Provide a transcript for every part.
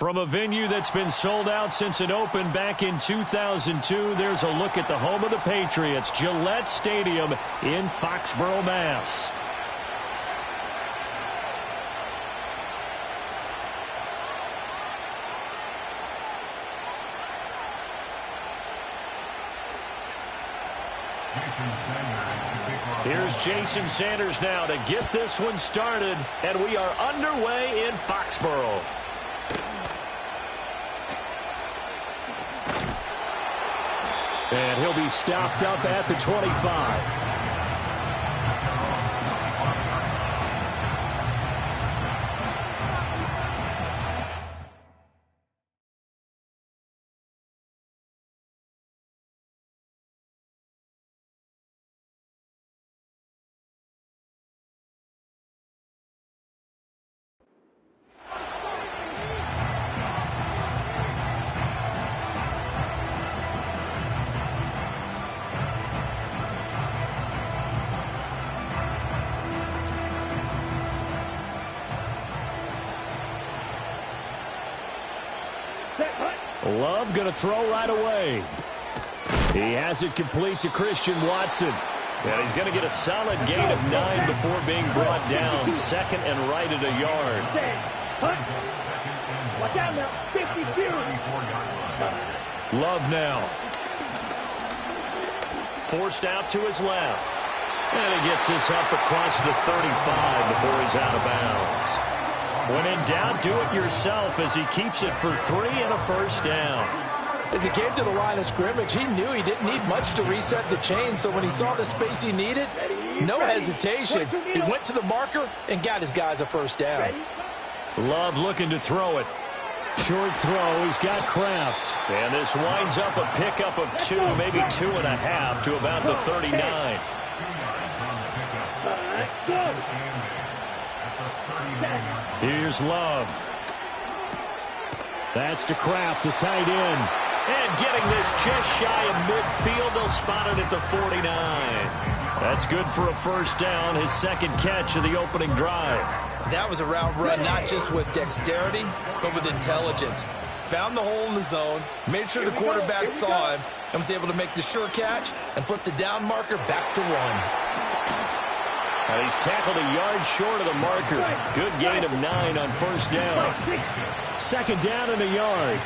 From a venue that's been sold out since it opened back in 2002, there's a look at the home of the Patriots, Gillette Stadium in Foxborough, Mass. Here's Jason Sanders now to get this one started, and we are underway in Foxborough. And he'll be stopped up at the 25. Love going to throw right away. He has it complete to Christian Watson. And he's going to get a solid gain of 9 before being brought down. Second and right at a yard. Watch out now. 52. Love now. Forced out to his left. And he gets this up across the 35 before he's out of bounds. When in doubt, do it yourself as he keeps it for 3 and a first down. As he came to the line of scrimmage, he knew he didn't need much to reset the chain, so when he saw the space he needed, no hesitation. He went to the marker and got his guys a first down. Love looking to throw it. Short throw, he's got Kraft. And this winds up a pickup of 2, maybe 2.5 to about the 39. Here's Love. That's to Kraft, the tight end. And getting this just shy of midfield, they'll spot it at the 49. That's good for a first down, his second catch of the opening drive. That was a route run not just with dexterity, but with intelligence. Found the hole in the zone, made sure the quarterback saw him, and was able to make the sure catch and flip the down marker back to 1. And he's tackled a yard short of the marker. Good gain of 9 on first down. Second down and a yard.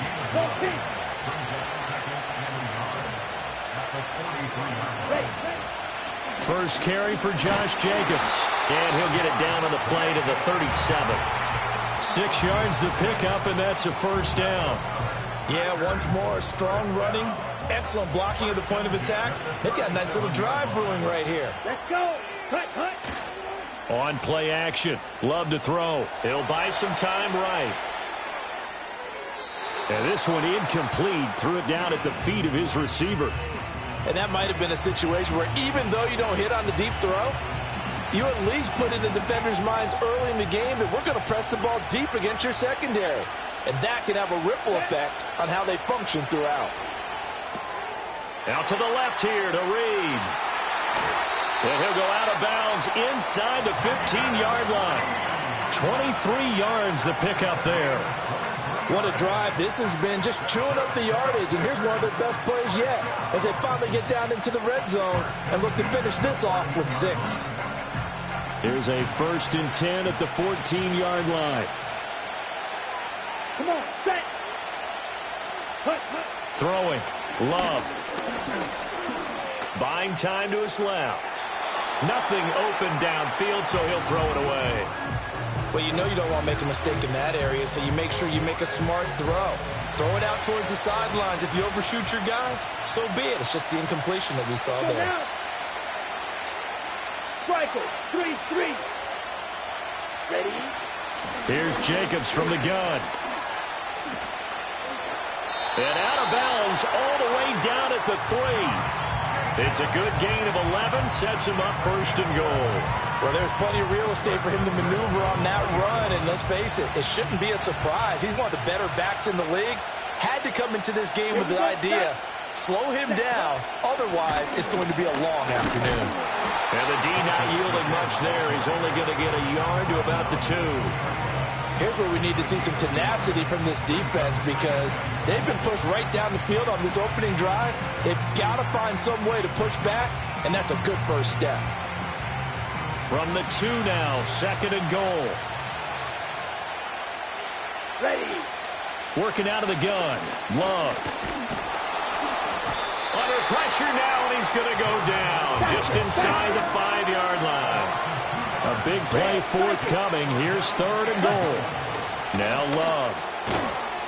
First carry for Josh Jacobs. And he'll get it down on the play to the 37. 6 yards the pickup, and that's a first down. Yeah, once more, strong running, excellent blocking at the point of attack. They've got a nice little drive brewing right here. Let's go. Cut. On play action. Love to throw. He'll buy some time right. And this one incomplete. Threw it down at the feet of his receiver. And that might have been a situation where even though you don't hit on the deep throw, you at least put in the defender's minds early in the game that we're going to press the ball deep against your secondary. And that can have a ripple effect on how they function throughout. Out to the left here to Reed. And he'll go out of bounds inside the 15-yard line. 23 yards the pickup there. What a drive. This has been just chewing up the yardage, and here's one of their best plays yet as they finally get down into the red zone and look to finish this off with 6. Here's a 1st and 10 at the 14-yard line. Come on, set. Cut. Throwing. Love. Buying time to his left. Nothing open downfield, so he'll throw it away. Well, you know you don't want to make a mistake in that area, so you make sure you make a smart throw. Throw it out towards the sidelines. If you overshoot your guy, so be it. It's just the incompletion that we saw there. Striker, 3-3. Ready? Here's Jacobs from the gun. And out of bounds all the way down at the 3. It's a good gain of 11, sets him up 1st and goal. Well, there's plenty of real estate for him to maneuver on that run, and let's face it, it shouldn't be a surprise. He's one of the better backs in the league. Had to come into this game with the idea, slow him down, otherwise it's going to be a long afternoon. And the D not yielding much there. He's only going to get a yard to about the 2. Here's where we need to see some tenacity from this defense because they've been pushed right down the field on this opening drive. They've got to find some way to push back, and that's a good first step. From the 2 now, 2nd and goal. Ready. Working out of the gun. Love. Under pressure now, and he's going to go down just inside the 5-yard line. A big play forthcoming. Here's 3rd and goal. Now Love.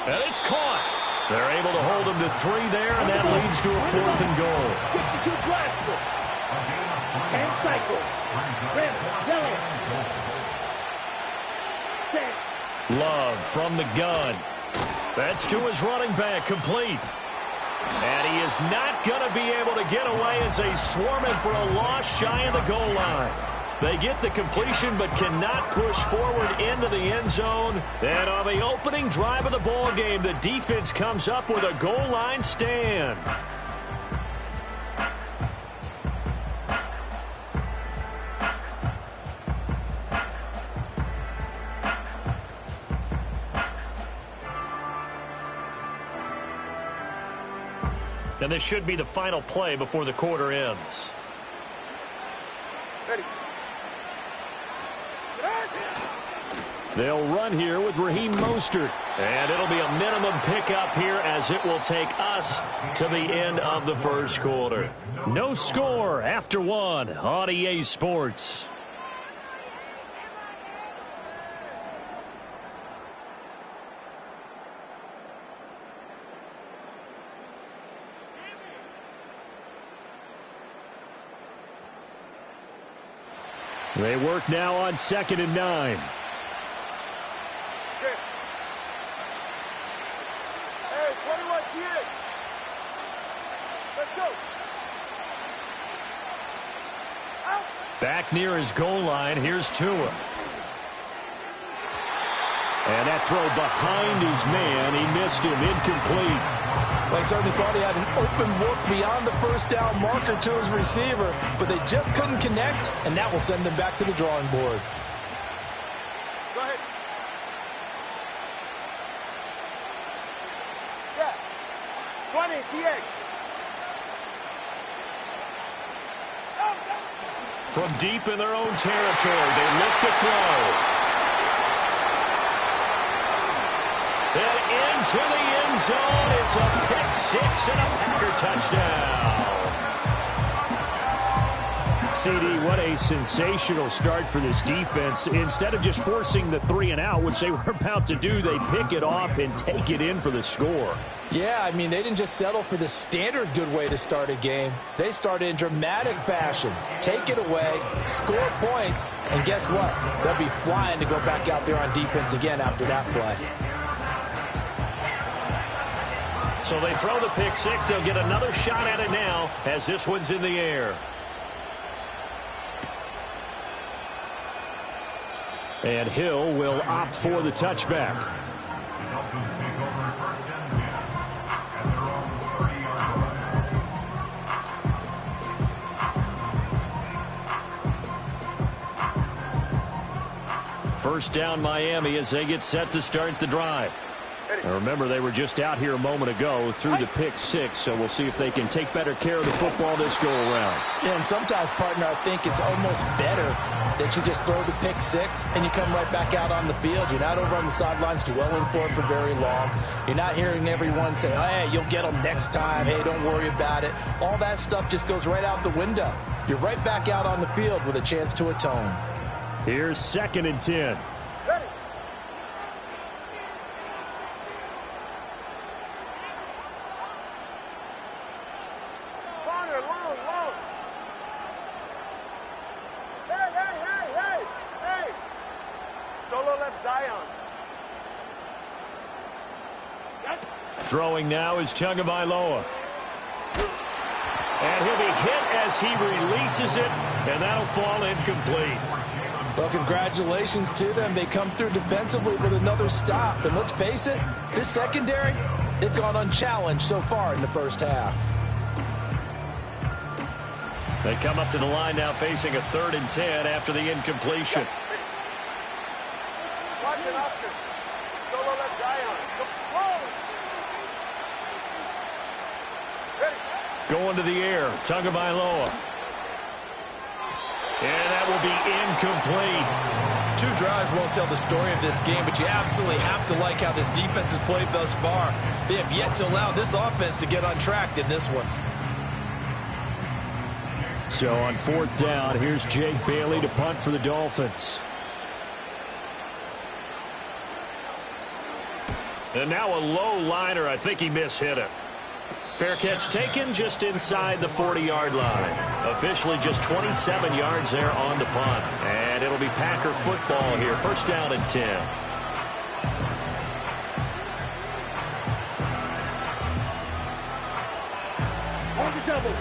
And it's caught. They're able to hold him to 3 there, and that leads to a 4th and goal. 52 blaster. And cycle. Rim. Yellow. Set. Love from the gun. That's to his running back, complete. And he is not going to be able to get away as they swarm him for a loss shy of the goal line. They get the completion but cannot push forward into the end zone. And on the opening drive of the ball game, the defense comes up with a goal line stand. And this should be the final play before the quarter ends. Ready. They'll run here with Raheem Mostert. And it'll be a minimum pickup here as it will take us to the end of the first quarter. No score after 1 on EA Sports. They work now on 2nd and 9. Back near his goal line, here's Tua. And that throw behind his man, he missed him, incomplete. Well, he certainly thought he had an open look beyond the first down marker to his receiver, but they just couldn't connect, and that will send them back to the drawing board. Go ahead. Yeah. 20 TX. From deep in their own territory, they look to throw. And into the end zone, it's a pick-6 and a Packer touchdown. CD, what a sensational start for this defense. Instead of just forcing the 3 and out, which they were about to do, they pick it off and take it in for the score. Yeah, I mean, they didn't just settle for the standard good way to start a game. They started in dramatic fashion. Take it away, score points, and guess what? They'll be flying to go back out there on defense again after that play. So they throw the pick-6. They'll get another shot at it now as this one's in the air. And Hill will opt for the touchback. First down Miami as they get set to start the drive. Now remember, they were just out here a moment ago through the pick-6, so we'll see if they can take better care of the football this go-around. Yeah, and sometimes, partner, I think it's almost better that you just throw the pick-6 and you come right back out on the field. You're not over on the sidelines dwelling for it for very long. You're not hearing everyone say, oh, hey, you'll get them next time. Hey, don't worry about it. All that stuff just goes right out the window. You're right back out on the field with a chance to atone. Here's 2nd and 10. Ready. Corner, long, long. Hey, hey, hey, hey, hey. Solo left Zion. Throwing now is Tagovailoa. And he'll be hit as he releases it, and that'll fall incomplete. Well, congratulations to them. They come through defensively with another stop. And let's face it, this secondary, they've gone unchallenged so far in the first half. They come up to the line now facing a 3rd and 10 after the incompletion. Watch it, Oscar. Going to the air. Tagovailoa. And that will be incomplete. 2 drives won't tell the story of this game, but you absolutely have to like how this defense has played thus far. They have yet to allow this offense to get on track in this one. So on 4th down, here's Jake Bailey to punt for the Dolphins. And now a low liner. I think he mishit it. Fair catch taken just inside the 40-yard line. Officially just 27 yards there on the punt. And it'll be Packer football here. 1st down and 10.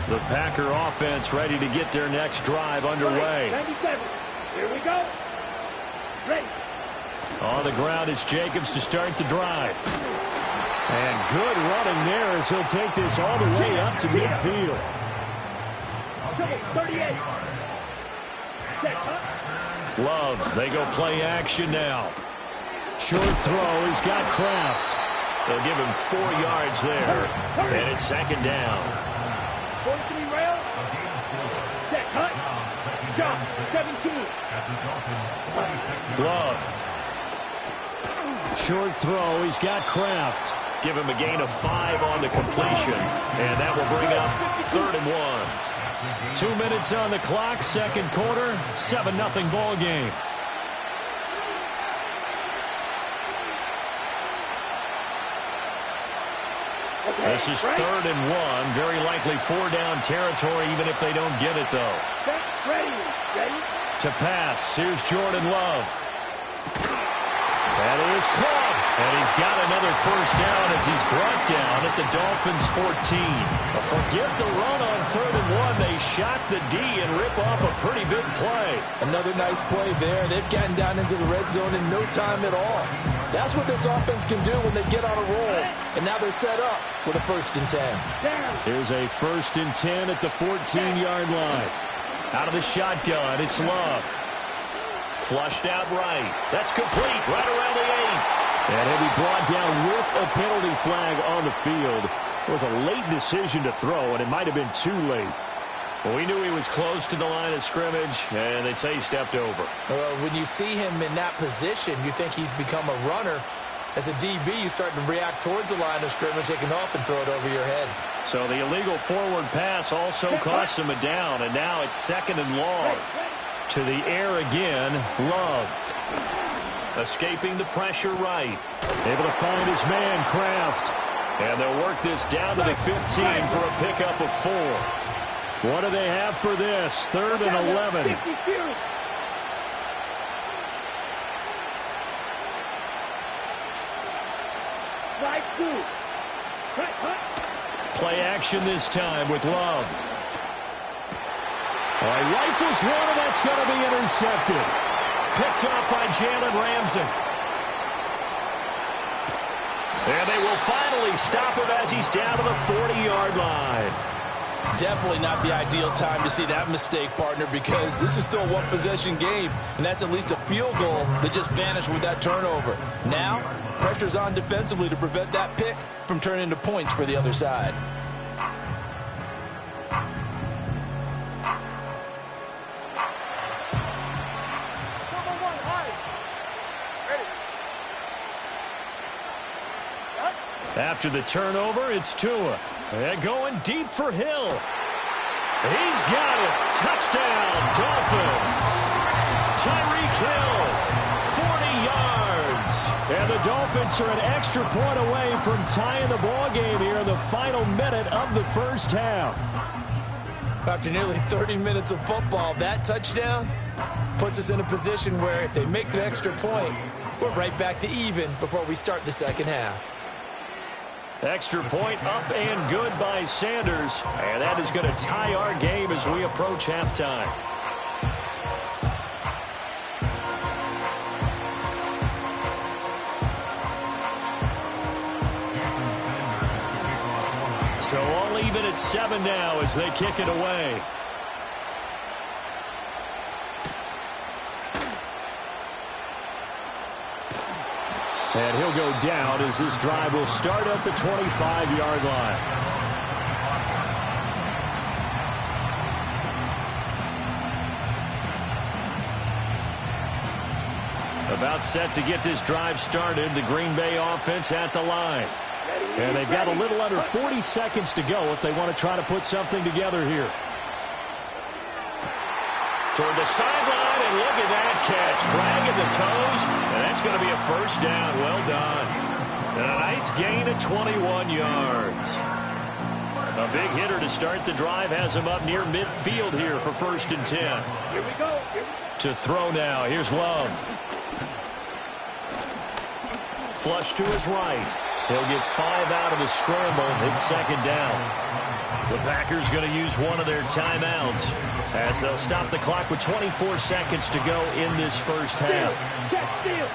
The Packer offense ready to get their next drive underway. 97. Here we go. Ready. On the ground, it's Jacobs to start the drive. And good running there as he'll take this all the way up to midfield. 38. Love, they go play action now. Short throw, he's got Kraft. They'll give him 4 yards there. And it's 2nd down. 43 rail. Set cut. Jump. 17. Love. Short throw, he's got Kraft. Give him a gain of 5 on the completion. And that will bring up 3rd and 1. 2 minutes on the clock, 2nd quarter, 7-0 ball game. This is 3rd and 1. Very likely 4-down territory, even if they don't get it, though. Ready. To pass, here's Jordan Love. That is caught. And he's got another 1st down as he's brought down at the Dolphins' 14. Forget the run on 3rd and 1. They shock the D and rip off a pretty big play. Another nice play there. They've gotten down into the red zone in no time at all. That's what this offense can do when they get on a roll. And now they're set up with a 1st and 10. Here's a 1st and 10 at the 14-yard line. Out of the shotgun, it's Love. Flushed out right. That's complete right around the 8. And he'll be brought down with a penalty flag on the field. It was a late decision to throw, and it might have been too late. Well, we knew he was close to the line of scrimmage, and they say he stepped over. When you see him in that position, you think he's become a runner. As a DB, you start to react towards the line of scrimmage. They can often throw it over your head. So the illegal forward pass also costs him a down, and now it's 2nd and long. To the air again, Love. Escaping the pressure right. Able to find his man, Kraft. And they'll work this down to the 15 for a pickup of 4. What do they have for this? 3rd and 11. Play action this time with Love. All right, rifles one, and that's going to be intercepted. Picked up by Jalen Ramsey. And they will finally stop him as he's down to the 40-yard line. Definitely not the ideal time to see that mistake, partner, because this is still a one-possession game, and that's at least a field goal that just vanished with that turnover. Now, pressure's on defensively to prevent that pick from turning into points for the other side. After the turnover, it's Tua. And going deep for Hill. He's got it. Touchdown, Dolphins. Tyreek Hill, 40 yards. And the Dolphins are an extra point away from tying the ball game here in the final minute of the first half. After nearly 30 minutes of football, that touchdown puts us in a position where if they make the extra point, we're right back to even before we start the second half. Extra point up and good by Sanders. And that is going to tie our game as we approach halftime. So all even at 7 now as they kick it away. And he'll go down as this drive will start at the 25-yard line. About set to get this drive started. The Green Bay offense at the line. And they've got a little under 40 seconds to go if they want to try to put something together here. Toward the sideline, and look at that catch. Dragging the toes, and that's going to be a first down. Well done. And a nice gain of 21 yards. A big hitter to start the drive has him up near midfield here for 1st and 10. Here we go. To throw now. Here's Love. Flush to his right. He'll get 5 out of the scramble. It's 2nd down. The Packers going to use one of their timeouts as they'll stop the clock with 24 seconds to go in this first half. Check steal.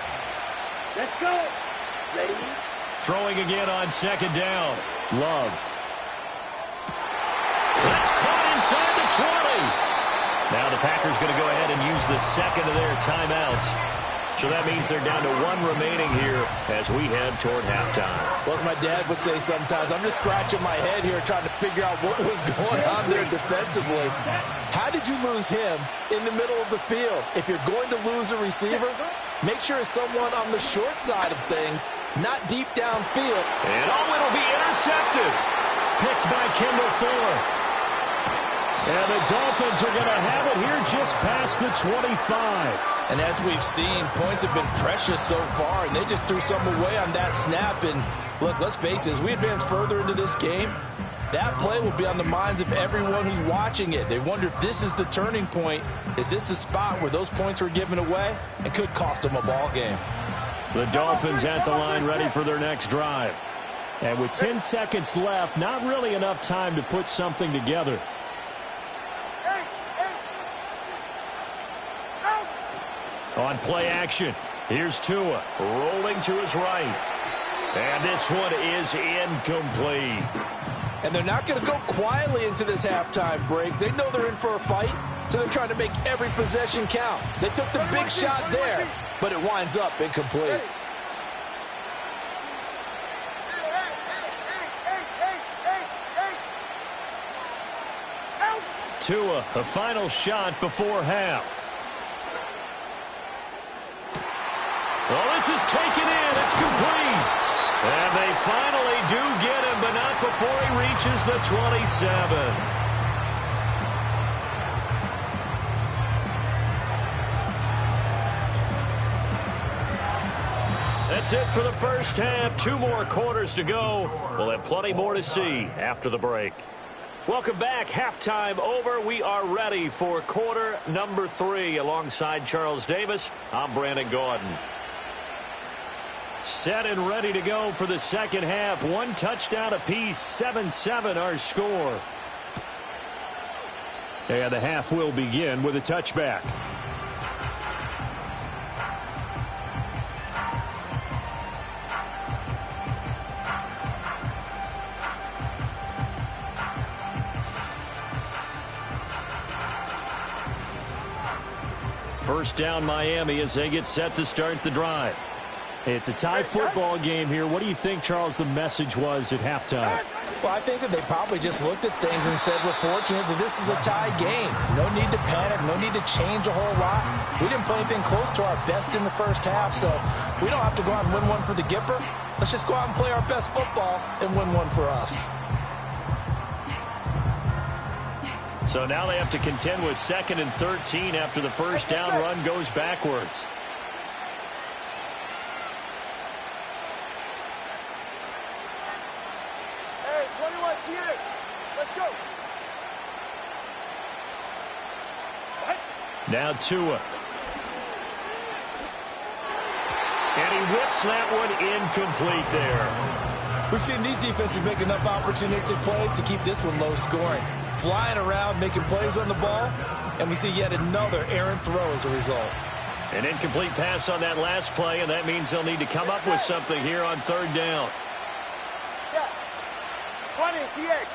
Let's go. Ready? Throwing again on 2nd down. Love. That's caught inside the 20. Now the Packers going to go ahead and use the second of their timeouts. So that means they're down to 1 remaining here as we head toward halftime. Well, as my dad would say sometimes, I'm just scratching my head here trying to figure out what was going on there defensively. How did you lose him in the middle of the field? If you're going to lose a receiver, make sure it's someone on the short side of things, not deep downfield. And it'll be intercepted. Picked by Kendall Fuller. And the Dolphins are going to have it here just past the 25. And as we've seen, points have been precious so far, and they just threw some away on that snap. And look, let's face it, as we advance further into this game, that play will be on the minds of everyone who's watching it. They wonder if this is the turning point. Is this the spot where those points were given away? It could cost them a ball game. The Dolphins at the line ready for their next drive. And with 10 seconds left, not really enough time to put something together. On play action, here's Tua, rolling to his right. And this one is incomplete. And they're not going to go quietly into this halftime break. They know they're in for a fight, so they're trying to make every possession count. They took the big shot there, but it winds up incomplete. Tua, the final shot before half. Well, this is taken in. It's complete. And they finally do get him, but not before he reaches the 27. That's it for the first half. 2 more quarters to go. We'll have plenty more to see after the break. Welcome back. Halftime over. We are ready for quarter number 3. Alongside Charles Davis, I'm Brandon Gordon. Set and ready to go for the second half. 1 touchdown apiece. 7-7 our score. And the half will begin with a touchback. First down Miami as they get set to start the drive. It's a tie football game here. What do you think, Charles, the message was at halftime? Well, I think that they probably just looked at things and said, we're fortunate that this is a tie game. No need to panic, no need to change a whole lot. We didn't play anything close to our best in the first half, so we don't have to go out and win one for the Gipper. Let's just go out and play our best football and win one for us. So now they have to contend with 2nd and 13 after the first down run goes backwards. Now Tua. And he whips that one incomplete there. We've seen these defenses make enough opportunistic plays to keep this one low scoring. Flying around, making plays on the ball, and we see yet another errant throw as a result. An incomplete pass on that last play, and that means they'll need to come up with something here on 3rd down. Yeah. 20, TX.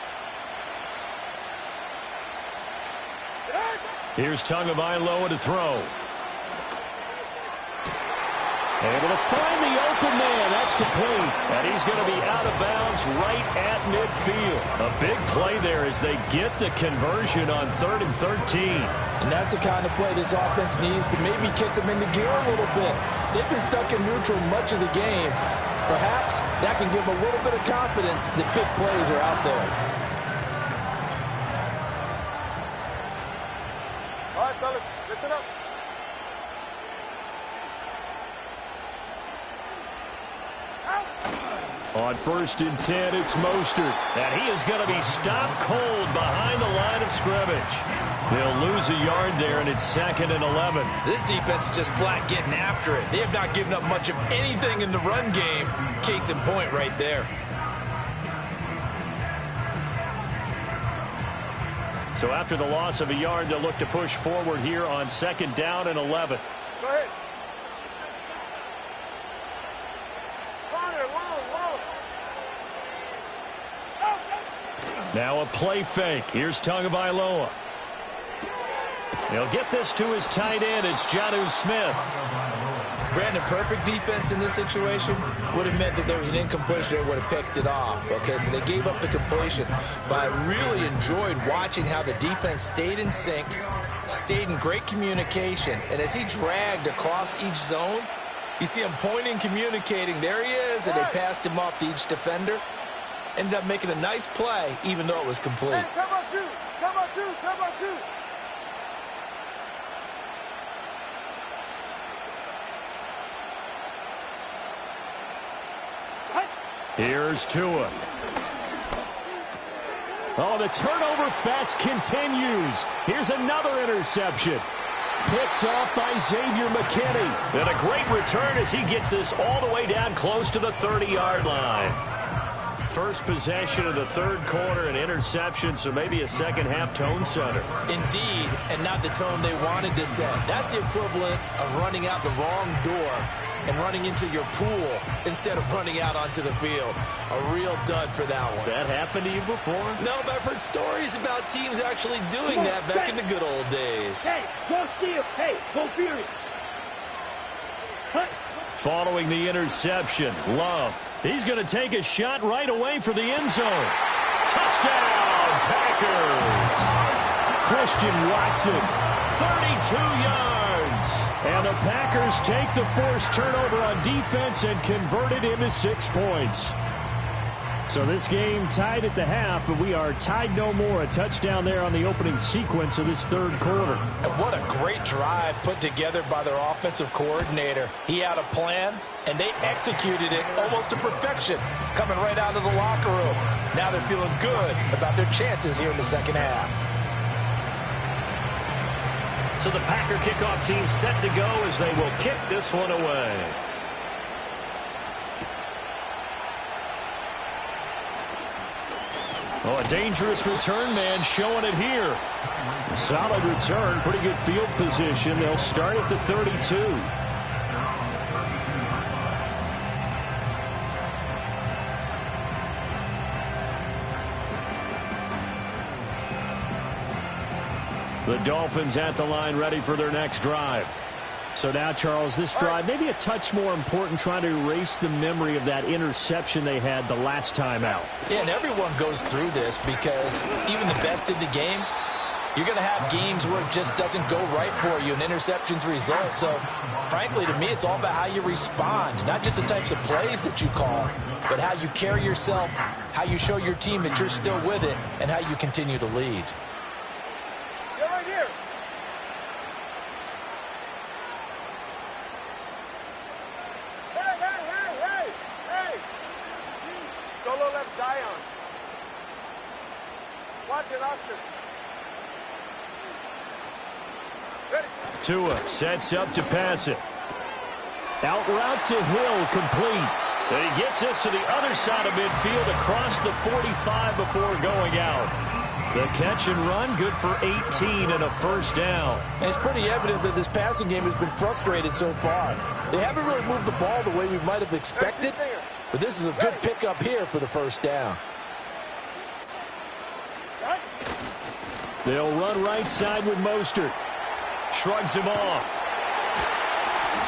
Here's Tagovailoa to throw. Able to find the open man. That's complete. And he's going to be out of bounds right at midfield. A big play there as they get the conversion on 3rd and 13. And that's the kind of play this offense needs to maybe kick them into gear a little bit. They've been stuck in neutral much of the game. Perhaps that can give them a little bit of confidence that big plays are out there. All right, fellas, listen up. On 1st and 10, it's Mostert. And he is going to be stopped cold behind the line of scrimmage. They'll lose a yard there, and it's 2nd and 11. This defense is just flat getting after it. They have not given up much of anything in the run game. Case in point right there. So after the loss of a yard, they'll look to push forward here on 2nd down and 11. Go ahead. Now a play fake. Here's Tagovailoa. He'll get this to his tight end. It's Jonnu Smith. Brandon, perfect defense in this situation would have meant that there was an incompletion. They would have picked it off. Okay, so they gave up the completion. But I really enjoyed watching how the defense stayed in sync, stayed in great communication. And as he dragged across each zone, you see him pointing, communicating. There he is, and they passed him off to each defender. Ended up making a nice play, even though it was complete. Hey, come on, two. Come on, two. Come on, two. Here's Tua. Oh, the turnover fest continues. Here's another interception. Picked off by Xavier McKinney. And a great return as he gets this all the way down close to the 30-yard line. First possession of the 3rd quarter, an interception, so maybe a second-half tone setter. Indeed, and not the tone they wanted to set. That's the equivalent of running out the wrong door and running into your pool instead of running out onto the field. A real dud for that one. Has that happened to you before? No, but I've heard stories about teams actually doing that back in the good old days. Hey, go steal. Hey, go furious. Following the interception, Love. He's going to take a shot right away for the end zone. Touchdown, Packers! Christian Watson, 32 yards. And the Packers take the forced turnover on defense and convert it into 6 points. So this game tied at the half, but we are tied no more. A touchdown there on the opening sequence of this 3rd quarter. And what a great drive put together by their offensive coordinator. He had a plan, and they executed it almost to perfection, coming right out of the locker room. Now they're feeling good about their chances here in the 2nd half. So the Packer kickoff team set to go as they will kick this one away. Oh, a dangerous return man showing it here. A solid return, pretty good field position. They'll start at the 32. The Dolphins at the line ready for their next drive. So now, Charles, this drive maybe a touch more important, trying to erase the memory of that interception they had the last time out. Yeah, and everyone goes through this because even the best in the game, you're going to have games where it just doesn't go right for you, and interceptions result. So, frankly, to me, it's all about how you respond, not just the types of plays that you call, but how you carry yourself, how you show your team that you're still with it, and how you continue to lead. Get right here. Hey. Solo left Zion. Watch it, Oscar. Ready. Tua sets up to pass it. Out route to Hill, complete. And he gets this to the other side of midfield across the 45 before going out. The catch and run, good for 18 and a first down. And it's pretty evident that this passing game has been frustrated so far. They haven't really moved the ball the way we might have expected, but this is a good pickup here for the first down. They'll run right side with Mostert. Shrugs him off.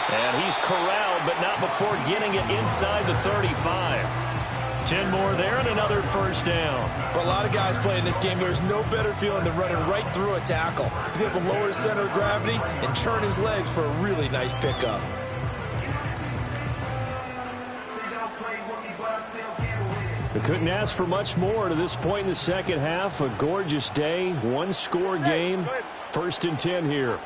And he's corralled, but not before getting it inside the 35. 10 more there and another first down. For a lot of guys playing this game, there's no better feeling than running right through a tackle. He's able to lower his center of gravity and churn his legs for a really nice pickup. We couldn't ask for much more to this point in the second half. A gorgeous day, one-score game. First and 10 here.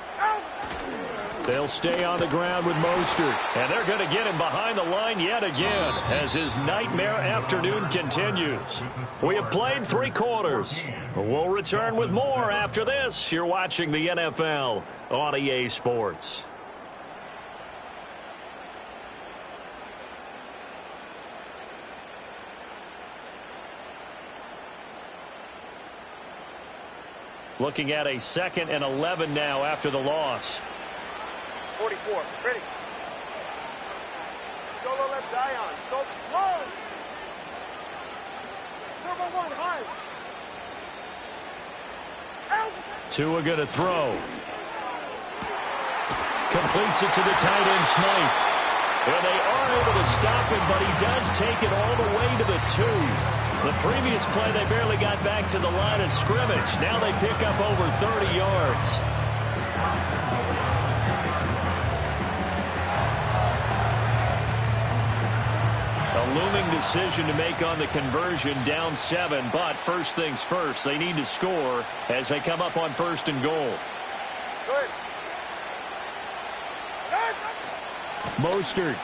They'll stay on the ground with Mostert. And they're going to get him behind the line yet again as his nightmare afternoon continues. We have played 3 quarters. We'll return with more after this. You're watching the NFL on EA Sports. Looking at a 2nd and 11 now after the loss. 44, ready. Solo left Zion. So low. Turbo 1, high. Out. Tua going to throw. Completes it to the tight end, Smythe. And they are able to stop him, but he does take it all the way to the 2. The previous play, they barely got back to the line of scrimmage. Now they pick up over 30 yards. A looming decision to make on the conversion, down 7, but first things first, they need to score as they come up on 1st and goal. Good. Mostert.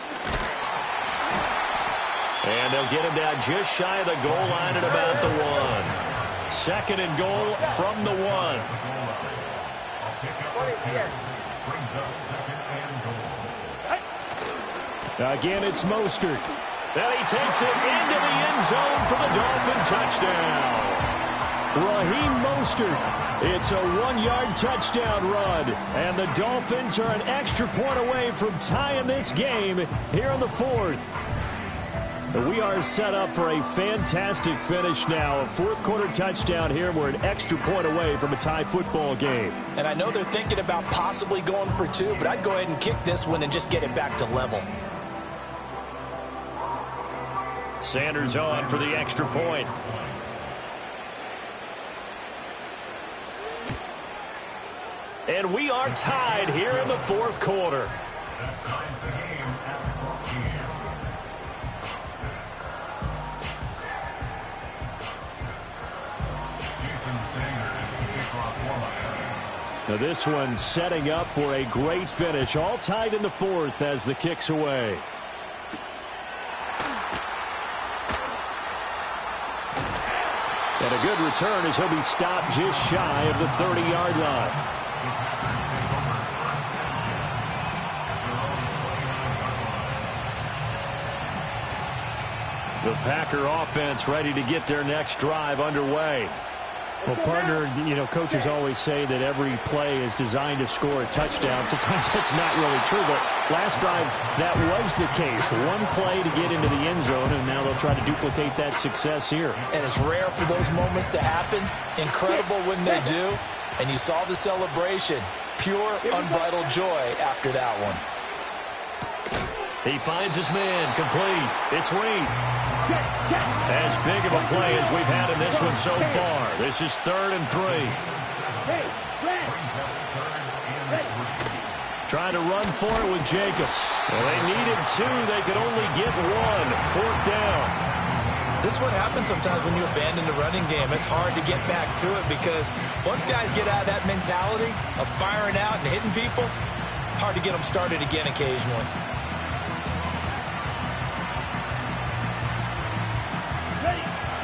And they'll get him down just shy of the goal line at about the 1. 2nd and goal from the 1. Again, it's Mostert. And he takes it into the end zone for the Dolphin touchdown. Raheem Mostert. It's a 1-yard touchdown run. And the Dolphins are an extra point away from tying this game here in the 4th. We are set up for a fantastic finish now. A 4th quarter touchdown here. We're an extra point away from a tie football game. And I know they're thinking about possibly going for 2, but I'd go ahead and kick this one and just get it back to level. Sanders on for the extra point. And we are tied here in the 4th quarter. Now this one setting up for a great finish. All tied in the 4th as the kick's away. And a good return as he'll be stopped just shy of the 30-yard line. The Packer offense ready to get their next drive underway. Well, partner, you know, coaches always say that every play is designed to score a touchdown. Sometimes that's not really true, but last drive, that was the case. One play to get into the end zone, and now they'll try to duplicate that success here. And it's rare for those moments to happen. Incredible when they do. And you saw the celebration. Pure, unbridled joy after that one. He finds his man, complete. It's Reed. As big of a play as we've had in this one so far. This is 3rd and 3. Trying to run for it with Jacobs. Well, they needed 2. They could only get 1. 4th down. This is what happens sometimes when you abandon the running game. It's hard to get back to it because once guys get out of that mentality of firing out and hitting people, hard to get them started again occasionally.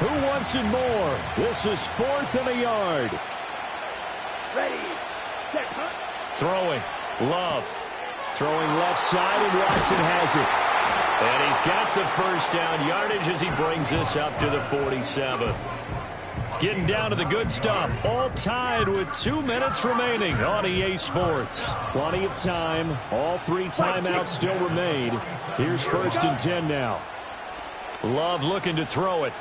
Who wants it more? This is 4th and a yard. Ready, set, hunt. Throwing. Love. Throwing left side, and Watson has it. And he's got the first down yardage as he brings this up to the 47. Getting down to the good stuff. All tied with 2 minutes remaining on EA Sports. Plenty of time. All 3 timeouts still remain. Here's 1st and 10 now. Love looking to throw it.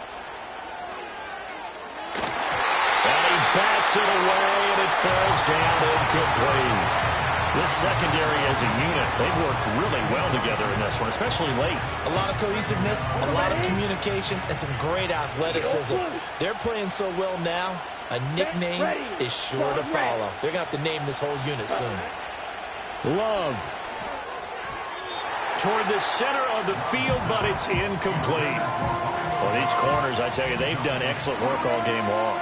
And he bats it away, and it falls down incomplete. This secondary as a unit, they've worked really well together in this one, especially late. A lot of cohesiveness, a lot of communication, and some great athleticism. They're playing so well now, a nickname is sure to follow. They're going to have to name this whole unit soon. Love. Toward the center of the field, but it's incomplete. Well, these corners, I tell you, they've done excellent work all game long.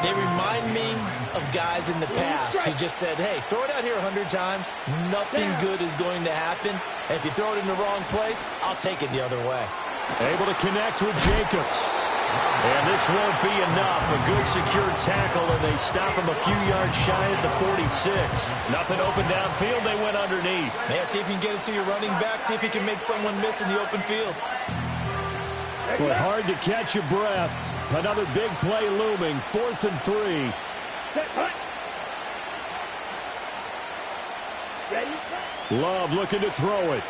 They remind me of guys in the past who just said, hey, throw it out here 100 times. Nothing good is going to happen. And if you throw it in the wrong place, I'll take it the other way. Able to connect with Jacobs. And this won't be enough. A good secure tackle, and they stop him a few yards shy at the 46. Nothing open downfield. They went underneath. Yeah, see if you can get it to your running back. See if you can make someone miss in the open field. Well, hard to catch your breath. Another big play looming. 4th and 3. Love looking to throw it.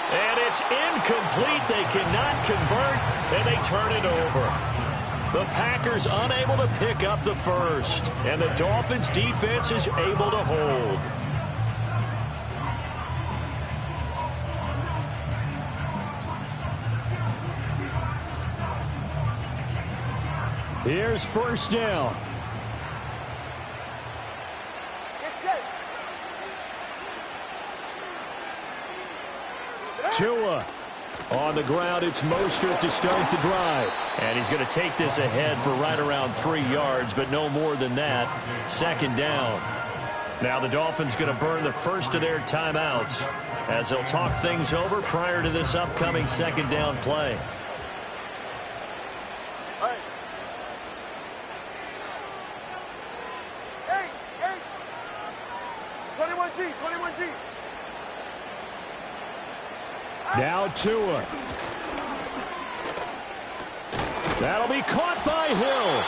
And it's incomplete. They cannot convert, and they turn it over. The Packers unable to pick up the first, and the Dolphins' defense is able to hold. Here's first down. Tua. On the ground, it's Mostert to start the drive. And he's going to take this ahead for right around 3 yards, but no more than that. 2nd down. Now the Dolphins going to burn the first of their timeouts as they'll talk things over prior to this upcoming 2nd down play. Hey, 21G. Now Tua. That'll be caught by Hill.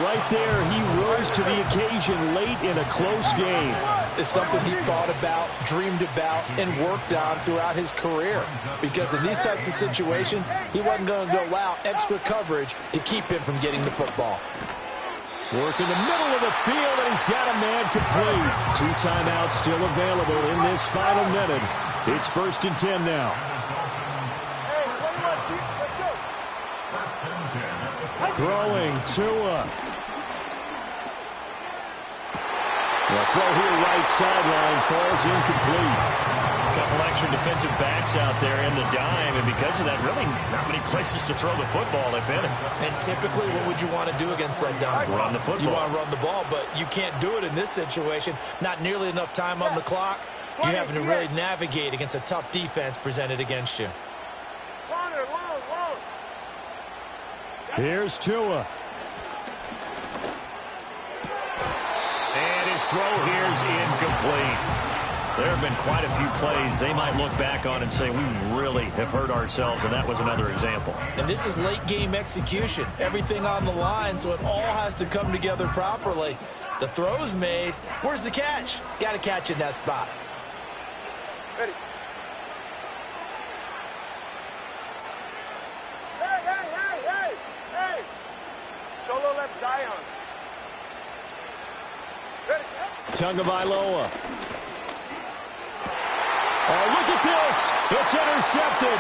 Right there, he rose to the occasion late in a close game. It's something he thought about, dreamed about, and worked on throughout his career. Because in these types of situations, he wasn't going to allow extra coverage to keep him from getting the football. Work in the middle of the field, and he's got a man complete. 2 timeouts still available in this final minute. It's 1st and 10 now. Throwing Tua. The throw here right sideline falls incomplete. A couple extra defensive backs out there in the dime, and because of that, really not many places to throw the football, if any. And typically, what would you want to do against that dime? Run the football. You want to run the ball, but you can't do it in this situation. Not nearly enough time on the clock. You having to really navigate against a tough defense presented against you. Long. Here's Tua. And his throw here's incomplete. There have been quite a few plays they might look back on and say, we really have hurt ourselves, and that was another example. And this is late game execution. Everything on the line, so it all has to come together properly. The throw's made. Where's the catch? Got to catch in that spot. Ready. Hey. Solo left Zion. Ready. Tagovailoa. Oh, look at this. It's intercepted.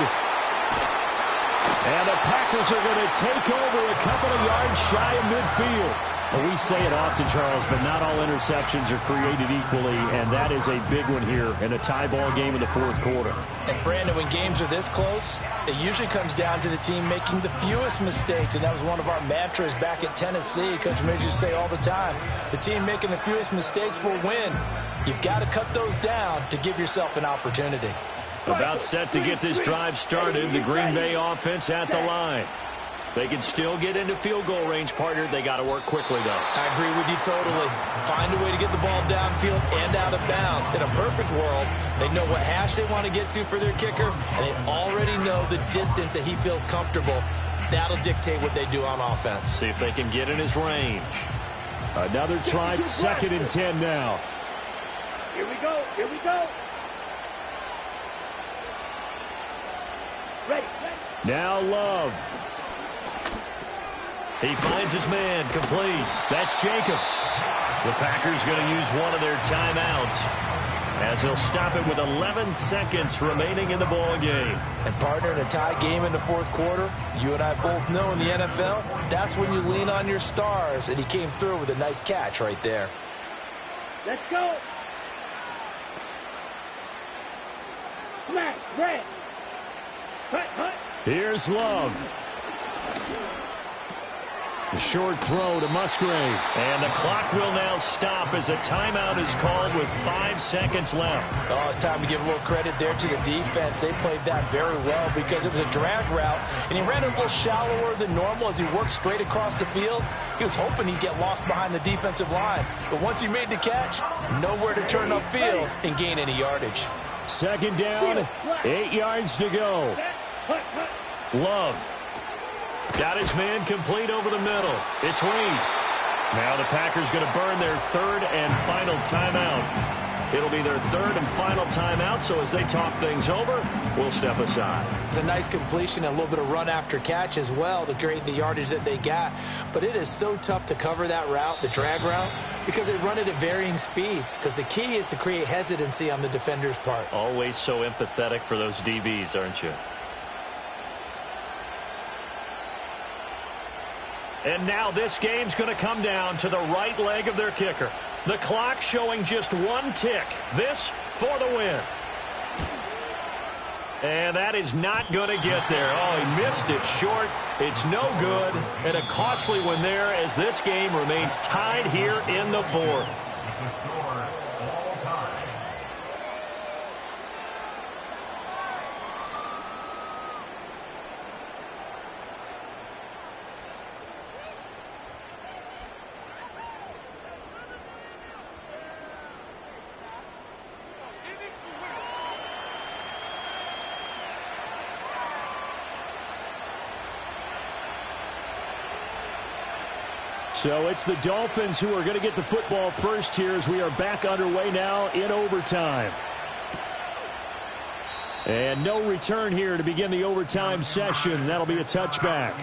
And the Packers are going to take over a couple of yards shy of midfield. Well, we say it often, Charles, but not all interceptions are created equally, and that is a big one here in a tie ball game in the 4th quarter. And, Brandon, when games are this close, it usually comes down to the team making the fewest mistakes, and that was one of our mantras back at Tennessee. Coach Midge used to say all the time, the team making the fewest mistakes will win. You've got to cut those down to give yourself an opportunity. About set to get this drive started, the Green Bay offense at the line. They can still get into field goal range, partner. They got to work quickly, though. I agree with you totally. Find a way to get the ball downfield and out of bounds. In a perfect world, they know what hash they want to get to for their kicker, and they already know the distance that he feels comfortable. That'll dictate what they do on offense. See if they can get in his range. Another try, 2nd and 10 now. Here we go. Ready. Now Love. He finds his man, complete. That's Jacobs. The Packers going to use one of their timeouts as they'll stop it with 11 seconds remaining in the ball game. And partner, in a tie game in the fourth quarter, you and I both know in the NFL, that's when you lean on your stars, and he came through with a nice catch right there. Let's go. Smash, red. Hut. Here's Love. The short throw to Musgrave. And the clock will now stop as a timeout is called with 5 seconds left. Oh, it's time to give a little credit there to the defense. They played that very well because it was a drag route, and he ran a little shallower than normal as he worked straight across the field. He was hoping he'd get lost behind the defensive line. But once he made the catch, nowhere to turn upfield and gain any yardage. Second down, 8 yards to go. Love. Got his man complete over the middle. It's Reed. Now the Packers going to burn their third and final timeout. It'll be their third and final timeout, so as they talk things over, we'll step aside. It's a nice completion and a little bit of run after catch as well to create the yardage that they got. But it is so tough to cover that route, the drag route, because they run it at varying speeds. Because the key is to create hesitancy on the defender's part. Always so empathetic for those DBs, aren't you? And now this game's going to come down to the right leg of their kicker. The clock showing just 1 tick. This for the win. And that is not going to get there. Oh, he missed it short. It's no good. And a costly one there as this game remains tied here in the fourth. So it's the Dolphins who are going to get the football first here as we are back underway now in overtime. And no return here to begin the overtime session. That'll be a touchback.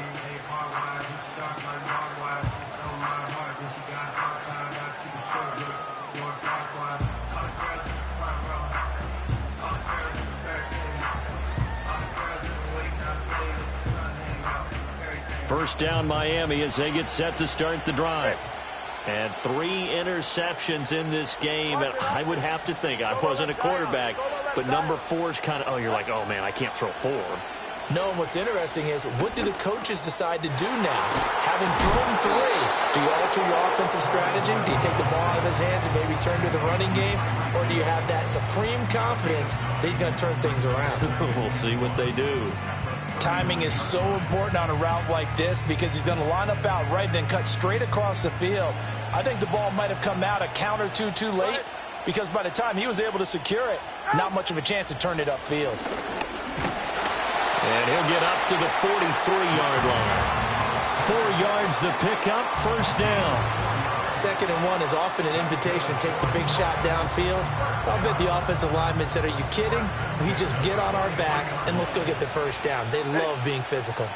First down Miami as they get set to start the drive. And 3 interceptions in this game. And I would have to think, I wasn't a quarterback, but number 4 is kind of, oh, you're like, oh, man, I can't throw 4. No, and what's interesting is, what do the coaches decide to do now? Having thrown 3, do you alter your offensive strategy? Do you take the ball out of his hands and maybe turn to the running game? Or do you have that supreme confidence that he's going to turn things around? We'll see what they do. Timing is so important on a route like this because he's going to line up out right, then cut straight across the field. I think the ball might have come out a count or two too late because by the time he was able to secure it, not much of a chance to turn it upfield. And he'll get up to the 43-yard line. 4 yards the pickup, first down. 2nd and 1 is often an invitation to take the big shot downfield. I'll bet the offensive lineman said, are you kidding? We just get on our backs and let's go get the first down. They love being physical.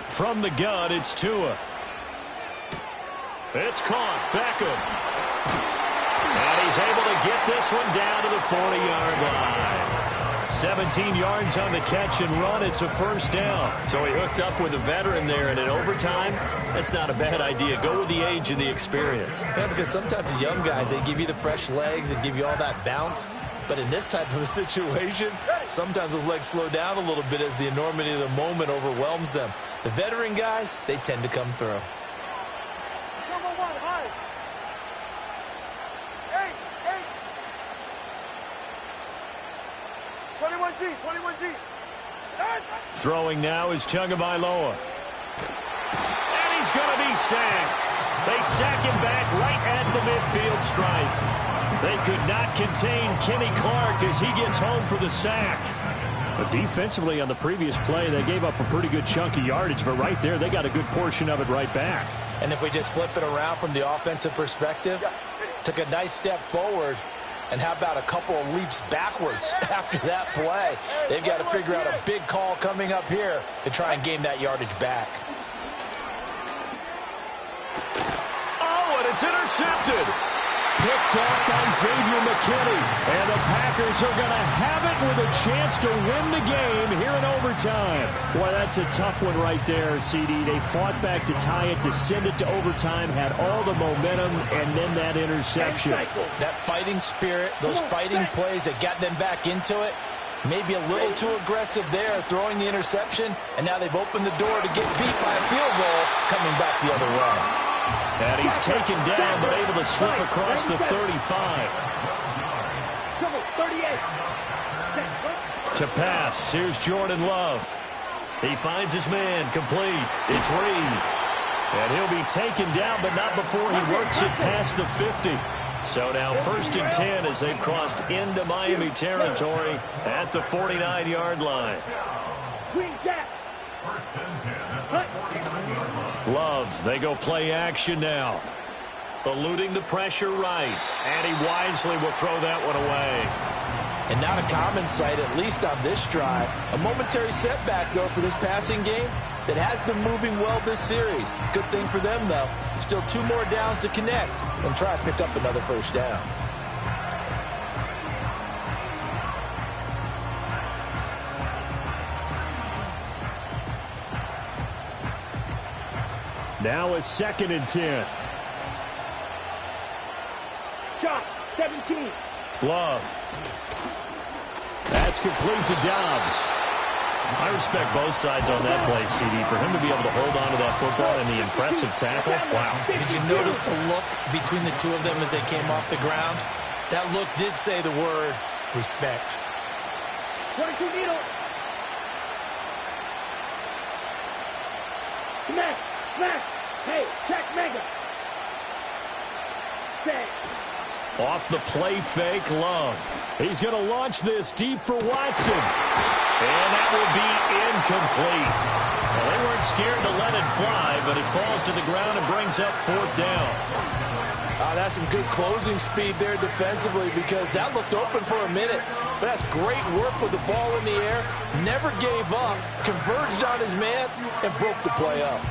From the gun, it's Tua. It's caught. Beckham. And he's able to get this one down to the 40-yard line. 17 yards on the catch and run. It's a first down. So he hooked up with a veteran there, and in overtime, that's not a bad idea. Go with the age and the experience. Yeah, because sometimes the young guys, they give you the fresh legs and give you all that bounce. But in this type of a situation, sometimes those legs slow down a little bit as the enormity of the moment overwhelms them. The veteran guys, they tend to come through. 21G. Throwing now is Tagovailoa. And he's going to be sacked. They sack him back right at the midfield stripe. They could not contain Kenny Clark as he gets home for the sack. But defensively on the previous play, they gave up a pretty good chunk of yardage, but right there, they got a good portion of it right back. And if we just flip it around from the offensive perspective, took a nice step forward, And how about a couple of leaps backwards after that play? They've got to figure out a big call coming up here to try and gain that yardage back. Oh, and it's intercepted. Picked off by Xavier McKinney. And the Packers are going to have it with a chance to win the game here in overtime. Boy, that's a tough one right there, CD. They fought back to tie it, to send it to overtime, had all the momentum, and then that interception. That fighting spirit, those fighting plays that got them back into it, maybe a little too aggressive there, throwing the interception, and now they've opened the door to get beat by a field goal coming back the other way. And he's taken down, but able to slip across the 35. To pass, here's Jordan Love. He finds his man, complete. It's Reed. And he'll be taken down, but not before he works it past the 50. So now 1st and 10 as they've crossed into Miami territory at the 49-yard line. Love, they go play action now. Eluding the pressure right. And he wisely will throw that one away. And not a common sight, at least on this drive. A momentary setback, though, for this passing game that has been moving well this series. Good thing for them, though. Still 2 more downs to connect and try to pick up another first down. Now a 2nd and 10. Shot, 17. Love. That's complete to Dobbs. I respect both sides on that play, CD. For him to be able to hold on to that football and the impressive tackle, wow. Did you notice the look between the two of them as they came off the ground? That look did say the word respect. 22 needle. Smash, smash. Hey, check mega. Say. Off the play fake, Love. He's going to launch this deep for Watson. And that will be incomplete. Well, they weren't scared to let it fly, but it falls to the ground and brings up 4th down. That's some good closing speed there defensively, because that looked open for a minute. But that's great work with the ball in the air. Never gave up, converged on his man, and broke the play up.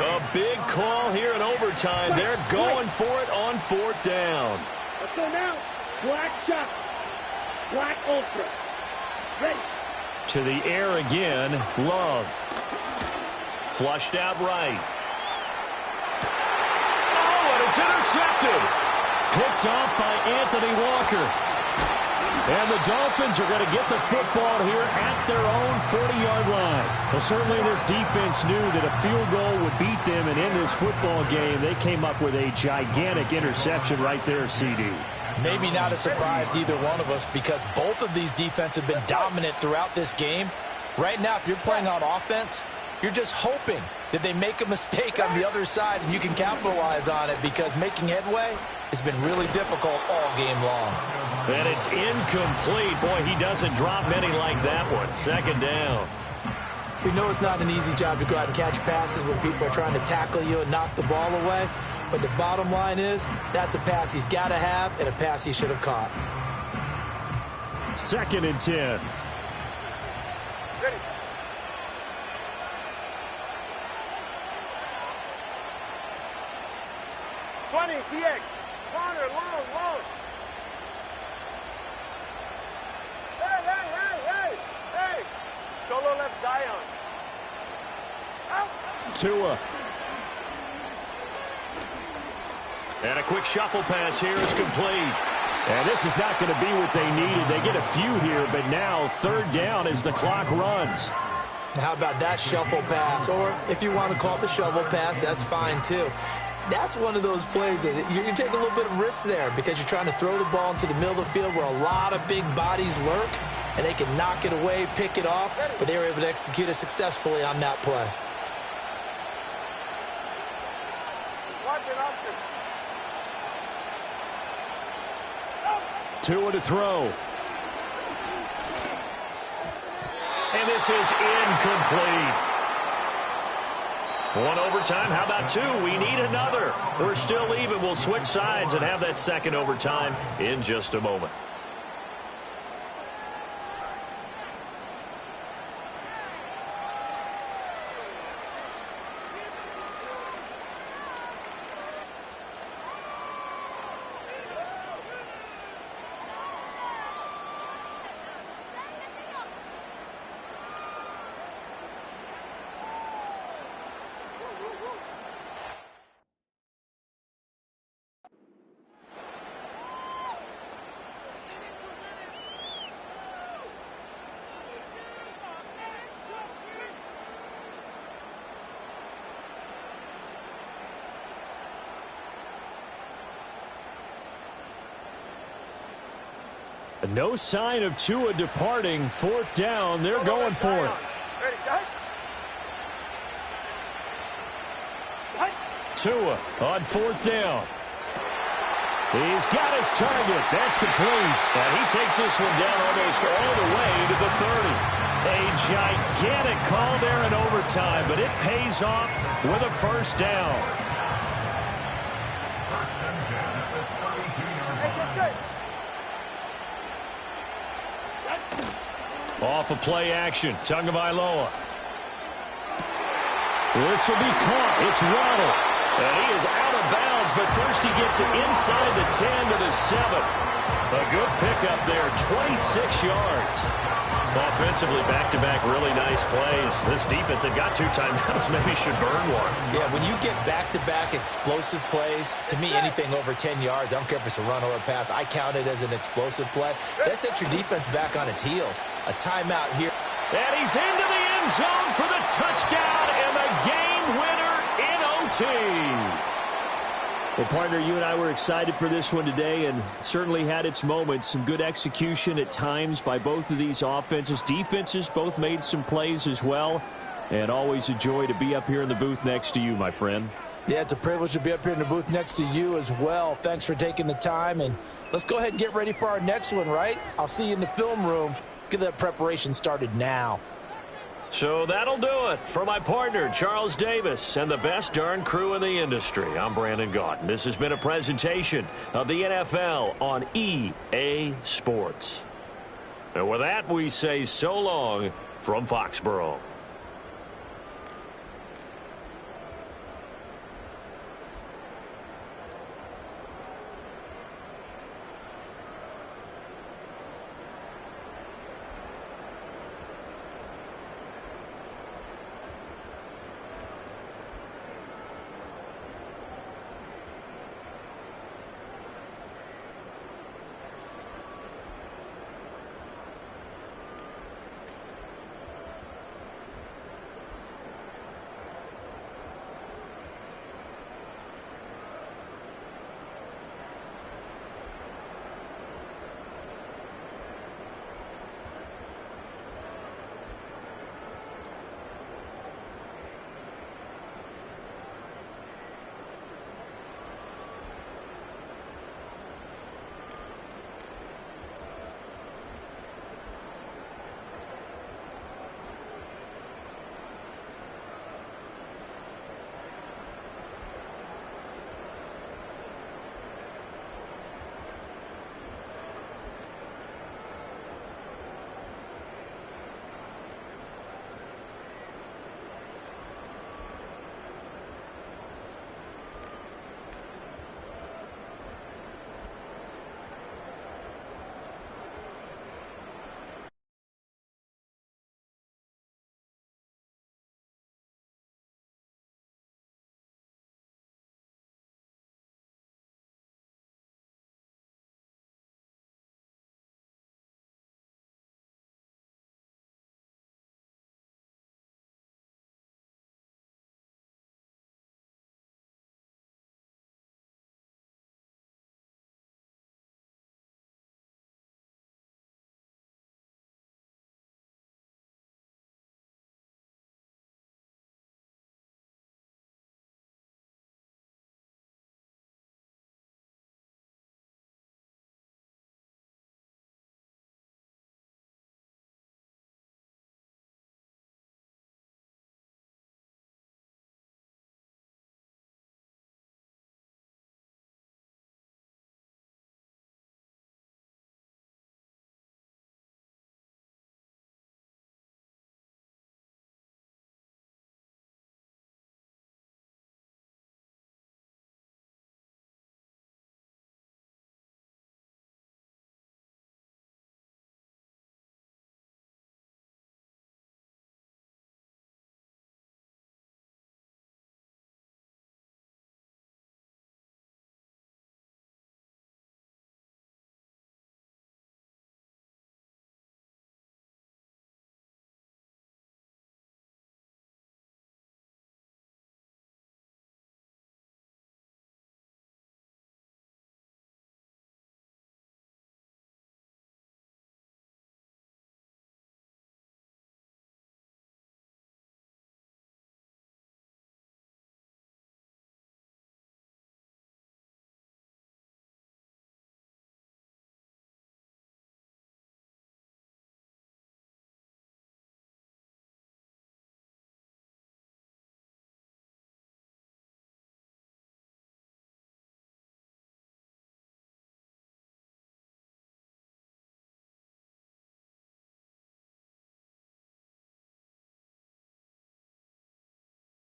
A big call here in overtime. They're going for it on 4th down. Let's go now. Black shot. Black ultra. Ready. To the air again. Love. Flushed out right. Oh, and it's intercepted. Picked off by Anthony Walker. And the Dolphins are going to get the football here at their own 40-yard line. Well, certainly this defense knew that a field goal would beat them, and in this football game, they came up with a gigantic interception right there, CD. Maybe not a surprise to either one of us, because both of these defenses have been dominant throughout this game. Right now, if you're playing on offense, you're just hoping that they make a mistake on the other side and you can capitalize on it, because making headway has been really difficult all game long. And it's incomplete. Boy, he doesn't drop many like that one. 2nd down. We know it's not an easy job to go out and catch passes when people are trying to tackle you and knock the ball away. But the bottom line is, that's a pass he's got to have and a pass he should have caught. 2nd and 10. Ready. TX. Corner, long. Hey. Solo left Zion. Out. Tua. And a quick shuffle pass here is complete. And this is not going to be what they needed. They get a few here, but now 3rd down as the clock runs. How about that shuffle pass? Or if you want to call it the shovel pass, that's fine too. That's one of those plays that you take a little bit of risk there, because you're trying to throw the ball into the middle of the field where a lot of big bodies lurk, and they can knock it away, pick it off, but they were able to execute it successfully on that play. Watch it, Oscar. Tua to throw. And this is incomplete. One overtime. How about two? We need another. We're still even. We'll switch sides and have that second overtime in just a moment. No sign of Tua departing. Fourth down. They're going for it. Ready, set. Tua on fourth down. He's got his target. That's complete. And he takes this one down almost all the way to the 30. A gigantic call there in overtime, but it pays off with a first down. Off of play action. Tagovailoa. This will be caught. It's Waddle. And he is out of bounds, but first he gets it inside the 10 to the 7. A good pickup there, 26 yards. Offensively, back-to-back really nice plays. This defense had got 2 timeouts, maybe should burn one. Yeah, when you get back-to-back explosive plays, to me, anything over 10 yards, I don't care if it's a run or a pass, I count it as an explosive play. That sets your defense back on its heels. A timeout here. And he's into the end zone for the touchdown and the game winner in OT. Well, partner, you and I were excited for this one today, and certainly had its moments. Some good execution at times by both of these offenses. Defenses both made some plays as well, and always a joy to be up here in the booth next to you, my friend. Yeah, it's a privilege to be up here in the booth next to you as well. Thanks for taking the time, and let's go ahead and get ready for our next one, right? I'll see you in the film room. Get that preparation started now. So that'll do it for my partner, Charles Davis, and the best darn crew in the industry. I'm Brandon Gaudin. This has been a presentation of the NFL on EA Sports. And with that, we say so long from Foxborough.